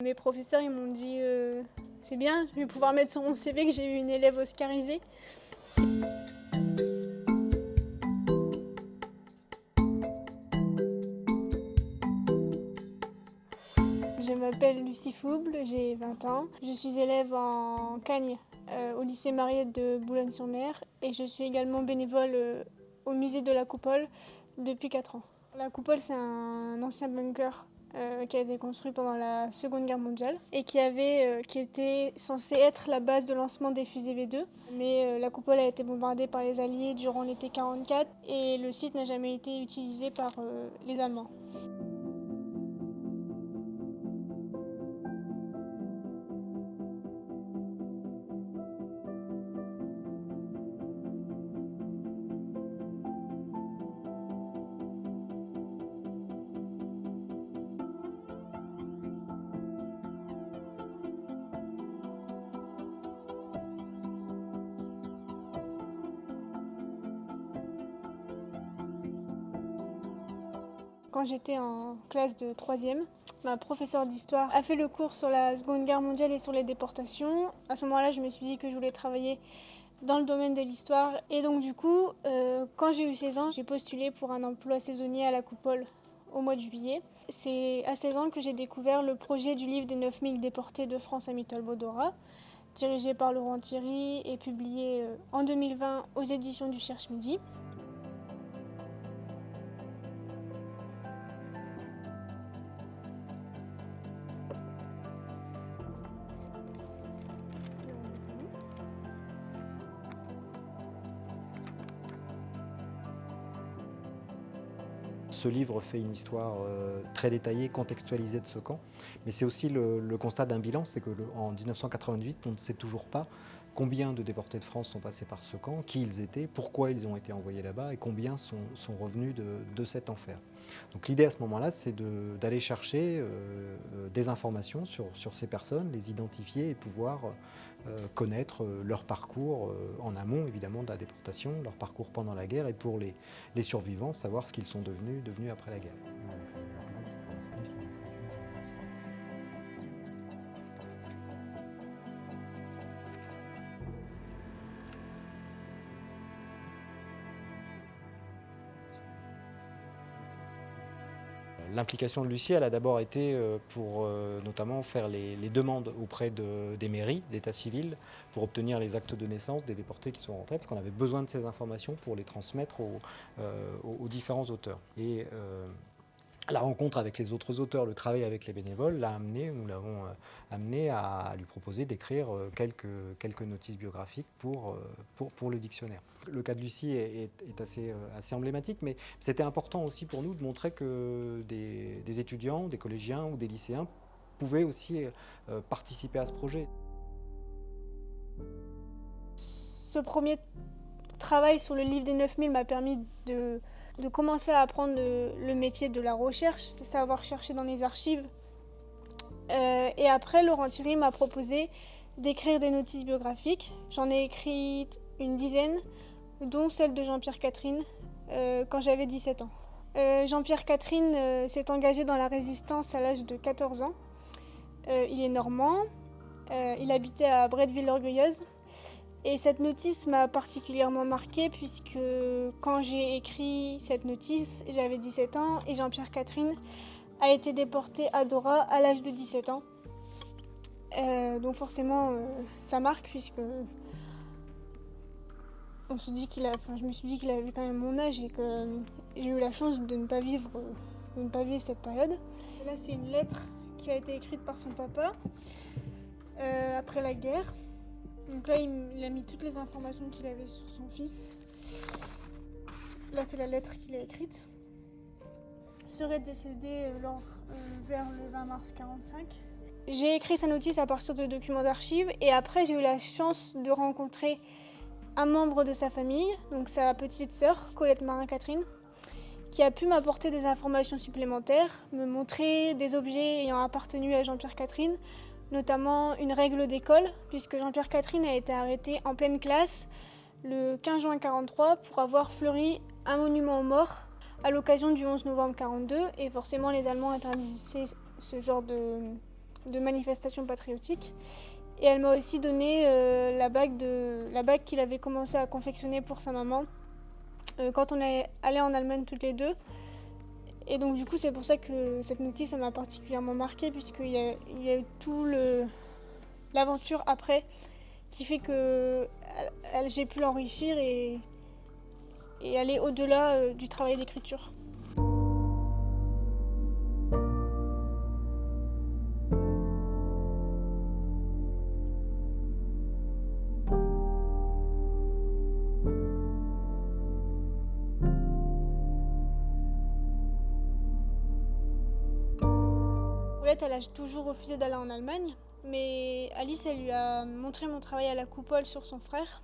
Mes professeurs ils m'ont dit c'est bien, je vais pouvoir mettre sur mon CV que j'ai eu une élève oscarisée. Je m'appelle Lucie Fouble, j'ai 20 ans. Je suis élève en Cagne au lycée Mariette de Boulogne-sur-Mer et je suis également bénévole au musée de la Coupole depuis 4 ans. La Coupole, c'est un ancien bunker qui a été construit pendant la Seconde Guerre mondiale et qui était censé être la base de lancement des fusées V2. Mais la Coupole a été bombardée par les Alliés durant l'été 1944 et le site n'a jamais été utilisé par les Allemands. Quand j'étais en classe de 3e, ma professeure d'histoire a fait le cours sur la Seconde Guerre mondiale et sur les déportations. À ce moment-là, je me suis dit que je voulais travailler dans le domaine de l'histoire. Et donc du coup, quand j'ai eu 16 ans, j'ai postulé pour un emploi saisonnier à la Coupole au mois de juillet. C'est à 16 ans que j'ai découvert le projet du livre des 9000 déportés de France à Mittelbau-Dora, dirigé par Laurent Thierry et publié en 2020 aux éditions du Cherche-Midi. Ce livre fait une histoire très détaillée, contextualisée de ce camp, mais c'est aussi le constat d'un bilan, c'est qu'en 1988, on ne sait toujours pas combien de déportés de France sont passés par ce camp, qui ils étaient, pourquoi ils ont été envoyés là-bas et combien sont revenus de cet enfer. Donc l'idée à ce moment-là, c'est d'aller chercher des informations sur ces personnes, les identifier et pouvoir connaître leur parcours en amont évidemment de la déportation, leur parcours pendant la guerre et pour les survivants, savoir ce qu'ils sont devenus après la guerre. L'implication de Lucie, elle a d'abord été pour notamment faire les demandes auprès des mairies, d'état civil, pour obtenir les actes de naissance des déportés qui sont rentrés, parce qu'on avait besoin de ces informations pour les transmettre aux différents auteurs. Et la rencontre avec les autres auteurs, le travail avec les bénévoles nous l'avons amené à lui proposer d'écrire quelques notices biographiques pour le dictionnaire. Le cas de Lucie est assez emblématique, mais c'était important aussi pour nous de montrer que des étudiants, des collégiens ou des lycéens pouvaient aussi participer à ce projet. Ce premier travail sur le livre des 9000 m'a permis de commencer à apprendre le métier de la recherche, savoir chercher dans les archives. Et après, Laurent Thierry m'a proposé d'écrire des notices biographiques. J'en ai écrites une dizaine, dont celle de Jean-Pierre Catherine, quand j'avais 17 ans. Jean-Pierre Catherine s'est engagé dans la résistance à l'âge de 14 ans. Il est normand, il habitait à Bretteville-l'Orgueilleuse. Et cette notice m'a particulièrement marquée puisque quand j'ai écrit cette notice, j'avais 17 ans et Jean-Pierre Catherine a été déporté à Dora à l'âge de 17 ans. Donc forcément, ça marque puisque je me suis dit qu'il avait quand même mon âge et que j'ai eu la chance de ne pas vivre cette période. Et là, c'est une lettre qui a été écrite par son papa après la guerre. Donc là, il a mis toutes les informations qu'il avait sur son fils. Là, c'est la lettre qu'il a écrite. Il serait décédé vers le 20 mars 1945. J'ai écrit sa notice à partir de documents d'archives et après, j'ai eu la chance de rencontrer un membre de sa famille, donc sa petite sœur, Colette Marin-Catherine, qui a pu m'apporter des informations supplémentaires, me montrer des objets ayant appartenu à Jean-Pierre Catherine, notamment une règle d'école, puisque Jean-Pierre Catherine a été arrêté en pleine classe le 15 juin 1943 pour avoir fleuri un monument aux morts à l'occasion du 11 novembre 1942, et forcément les Allemands interdisaient ce genre de manifestations patriotiques. Et elle m'a aussi donné la bague qu'il avait commencé à confectionner pour sa maman quand on est allé en Allemagne toutes les deux. Et donc du coup c'est pour ça que cette notice m'a particulièrement marquée, puisqu'il y a eu tout l'aventure après qui fait que j'ai pu l'enrichir et aller au-delà du travail d'écriture. Colette, elle a toujours refusé d'aller en Allemagne, mais Alice, elle lui a montré mon travail à la coupole sur son frère.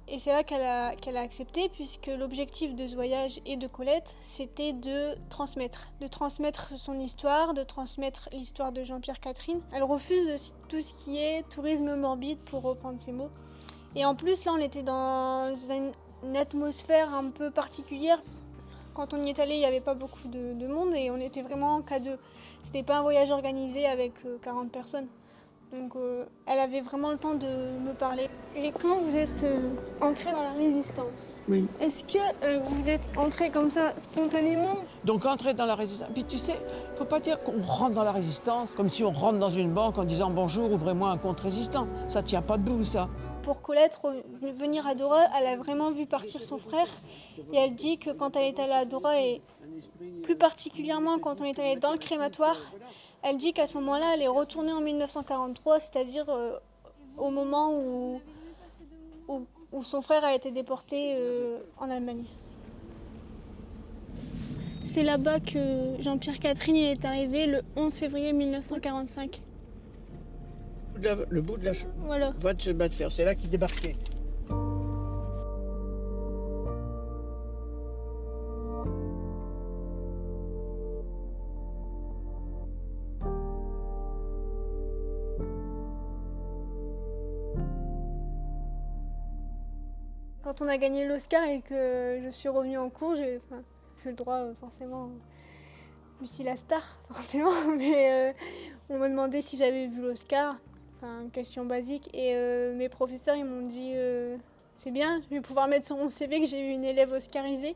Et c'est là qu'elle a accepté, puisque l'objectif de ce voyage et de Colette, c'était de transmettre son histoire, de transmettre l'histoire de Jean-Pierre Catherine. Elle refuse tout ce qui est tourisme morbide, pour reprendre ses mots. Et en plus, là, on était dans une atmosphère un peu particulière. Quand on y est allé, il n'y avait pas beaucoup de monde et on était vraiment qu'à deux. C'était pas un voyage organisé avec 40 personnes. Donc elle avait vraiment le temps de me parler. Et quand vous êtes entrée dans la résistance, Oui. est-ce que vous êtes entrée comme ça spontanément? Donc entrer dans la résistance. Puis tu sais, faut pas dire qu'on rentre dans la résistance comme si on rentre dans une banque en disant bonjour, ouvrez-moi un compte résistant. Ça tient pas debout, ça. Pour Colette, venir à Dora, elle a vraiment vu partir son frère. Et elle dit que quand elle est allée à Dora, et plus particulièrement quand on est allé dans le crématoire, elle dit qu'à ce moment-là, elle est retournée en 1943, c'est-à-dire au moment où son frère a été déporté en Allemagne. C'est là-bas que Jean-Pierre Catherine est arrivé le 11 février 1945. Le bout de la Voilà. voie de chemin de fer, c'est là qu'il débarquait. Quand on a gagné l'Oscar et que je suis revenue en cours, j'ai le droit forcément, Lucie la star forcément, mais on m'a demandé si j'avais vu l'Oscar, une question basique, et mes professeurs ils m'ont dit c'est bien, je vais pouvoir mettre sur mon CV que j'ai eu une élève oscarisée.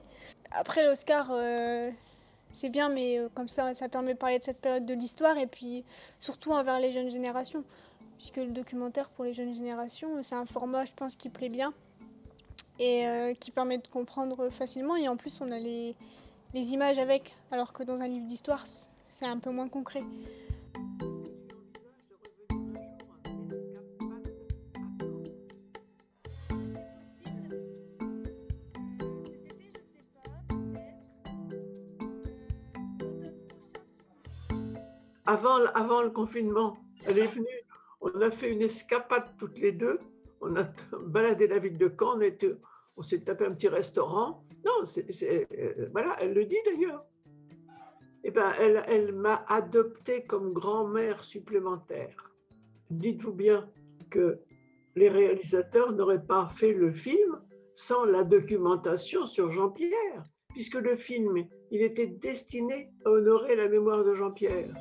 Après l'Oscar, c'est bien, mais comme ça permet de parler de cette période de l'histoire et puis surtout envers les jeunes générations, puisque le documentaire pour les jeunes générations, c'est un format je pense qui plaît bien et qui permet de comprendre facilement, et en plus on a les images avec, alors que dans un livre d'histoire c'est un peu moins concret. Avant le confinement, elle est venue, on a fait une escapade toutes les deux, on a baladé la ville de Caen, on s'est tapé un petit restaurant. Non, voilà, elle le dit d'ailleurs. Eh ben, elle m'a adoptée comme grand-mère supplémentaire. Dites-vous bien que les réalisateurs n'auraient pas fait le film sans la documentation sur Jean-Pierre, puisque le film, il était destiné à honorer la mémoire de Jean-Pierre.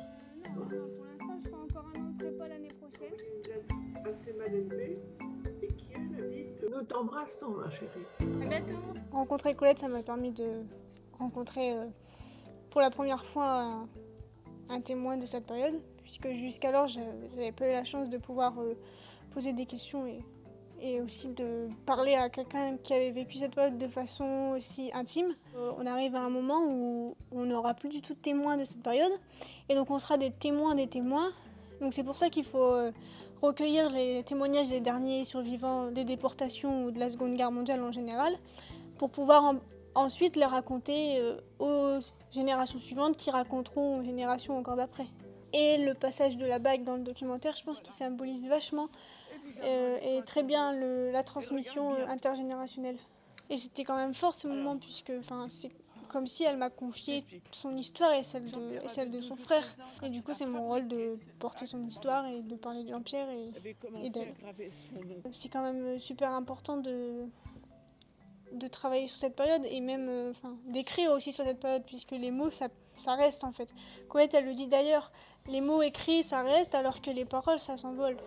Pour l'instant, je fais encore un an de prépa l'année prochaine. Une lettre assez mal élevée et qui, elle, dit « Nous t'embrassons, ma chérie ». À bientôt. Rencontrer Colette, ça m'a permis de rencontrer pour la première fois un témoin de cette période, puisque jusqu'alors, je n'avais pas eu la chance de pouvoir poser des questions et aussi de parler à quelqu'un qui avait vécu cette période de façon aussi intime. On arrive à un moment où on n'aura plus du tout de témoins de cette période, et donc on sera des témoins des témoins. Donc c'est pour ça qu'il faut recueillir les témoignages des derniers survivants des déportations ou de la Seconde Guerre mondiale en général, pour pouvoir ensuite les raconter aux générations suivantes qui raconteront aux générations encore d'après. Et le passage de la bague dans le documentaire, je pense qu'il symbolise vachement et très bien la transmission intergénérationnelle. Et c'était quand même fort ce moment, puisque c'est comme si elle m'a confié son histoire et celle de son frère. Et du coup, c'est mon rôle de porter son histoire et de parler de Jean-Pierre et d'elle. C'est quand même super important de travailler sur cette période et même d'écrire aussi sur cette période, puisque les mots, ça reste en fait. Colette, elle le dit d'ailleurs, Les mots écrits, ça reste, alors que les paroles, ça s'envole.